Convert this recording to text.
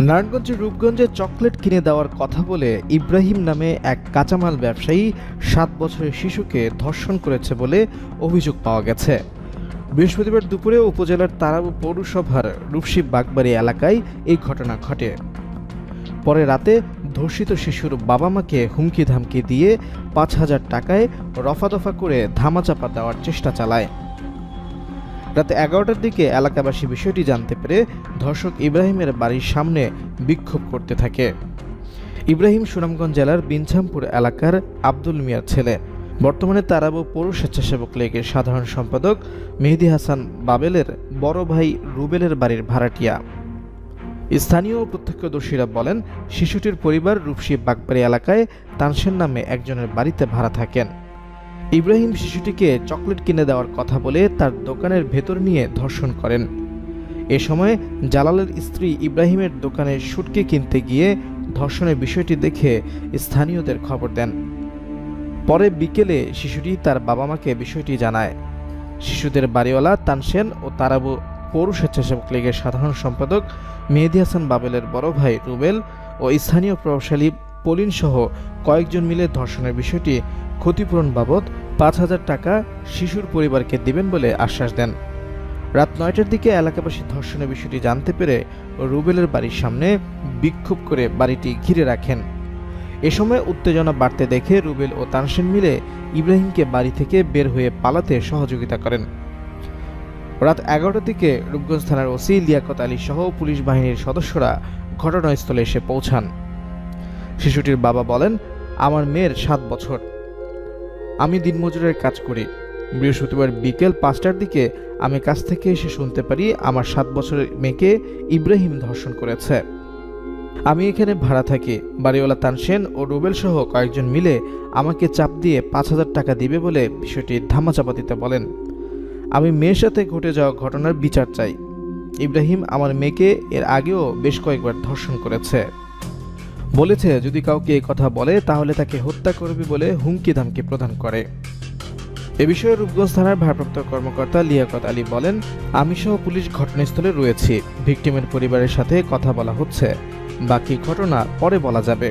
নারায়ণগঞ্জের রূপগঞ্জে চকলেট কিনে দেওয়ার কথা বলে ইব্রাহিম নামে এক কাঁচামাল ব্যবসায়ী ৭ বছরের শিশুকে ধর্ষণ করেছে বলে অভিযোগ পাওয়া গেছে। বৃহস্পতিবার দুপুরে উপজেলার তারাব পৌরসভার রূপসী বাগবাড়ি এলাকায় এই ঘটনা ঘটে। পরে রাতে ধর্ষিত শিশুর বাবা মাকে হুমকি ধামকি দিয়ে ৫,০০০ টাকায় রফাদফা করে ধামাচাপা দেওয়ার চেষ্টা চালায়। রাতে ১১টার দিকে এলাকাবাসী বিষয়টি জানতে পেরে ধর্ষক ইব্রাহিমের বাড়ির সামনে বিক্ষোভ করতে থাকে। ইব্রাহিম সুনামগঞ্জ জেলার বিনছামপুর এলাকার আব্দুল মিয়ার ছেলে। বর্তমানে তারাব পৌর স্বেচ্ছাসেবক লীগের সাধারণ সম্পাদক মেহেদী হাসান বাবেলের বড় ভাই রুবেলের বাড়ির ভাড়াটিয়া। স্থানীয় প্রত্যক্ষদর্শীরা বলেন, শিশুটির পরিবার রূপসী বাগবাড়ি এলাকায় তানসেন নামে একজনের বাড়িতে ভাড়া থাকেন। ইব্রাহিম শিশুটিকে চকলেট কিনে দেওয়ার কথা বলে তার দোকানের ভেতর নিয়ে ধর্ষণ করেন। এ সময় জালালের স্ত্রী ইব্রাহিমের দোকানে শুটকি কিনতে গিয়ে ধর্ষণের বিষয়টি দেখে স্থানীয়দের খবর দেন। পরে বিকেলে শিশুটি তার বাবা মাকে বিষয়টি জানায়। শিশুদের বাড়িওয়ালা তানসেন ও তারাব পৌর স্বেচ্ছাসেবক লীগের সাধারণ সম্পাদক মেহেদী হাসান বাবেলের বড় ভাই রুবেল ও স্থানীয় প্রভাবশালী পলিন সহ কয়েকজন মিলে ধর্ষণের বিষয়টি ক্ষতিপূরণ বাবদ ৫,০০০ টাকা শিশুর পরিবারকে দিবেন বলে আশ্বাস দেন। রাত ৯টার দিকে এলাকাবাসী ধর্ষণের বিষয়টি জানতে পেরে রুবেলের বাড়ির সামনে বিক্ষোভ করে বাড়িটি ঘিরে রাখেন। এ সময় উত্তেজনা বাড়তে দেখে রুবেল ও তানসেন মিলে ইব্রাহিমকে বাড়ি থেকে বের হয়ে পালাতে সহযোগিতা করেন। রাত ১১টার দিকে রূপগঞ্জ থানার ওসি লিয়াকত আলী সহ পুলিশ বাহিনীর সদস্যরা ঘটনাস্থলে এসে পৌঁছান। শিশুটির বাবা বলেন, আমার মেয়ের ৭ বছর, আমি দিনমজুরের কাজ করি। বৃহস্পতিবার বিকেল ৫টার দিকে আমি কাছ থেকে এসে শুনতে পারি আমার ৭ বছরের মেয়েকে ইব্রাহিম ধর্ষণ করেছে। আমি এখানে ভাড়া থাকি। বাড়িওয়ালা তানসেন ও রুবেল সহ কয়েকজন মিলে আমাকে চাপ দিয়ে ৫,০০০ টাকা দিবে বলে বিষয়টি ধামাচাপা দিতে বলেন। আমি মেয়ের সাথে ঘটে যাওয়া ঘটনার বিচার চাই। ইব্রাহিম আমার মেয়েকে এর আগেও বেশ কয়েকবার ধর্ষণ করেছে। বলেছে যদি কাউকে এই কথা বলে তাহলে তাকে হত্যা করবে বলে হুমকি ধামকি প্রদান করে। এ বিষয়ে রূপগঞ্জ থানার ভারপ্রাপ্ত কর্মকর্তা লিয়াকত আলী বলেন, আমি সহ পুলিশ ঘটনাস্থলে রয়েছি। ভিকটিমের পরিবারের সাথে কথা বলা হচ্ছে, বাকি ঘটনা পরে বলা যাবে।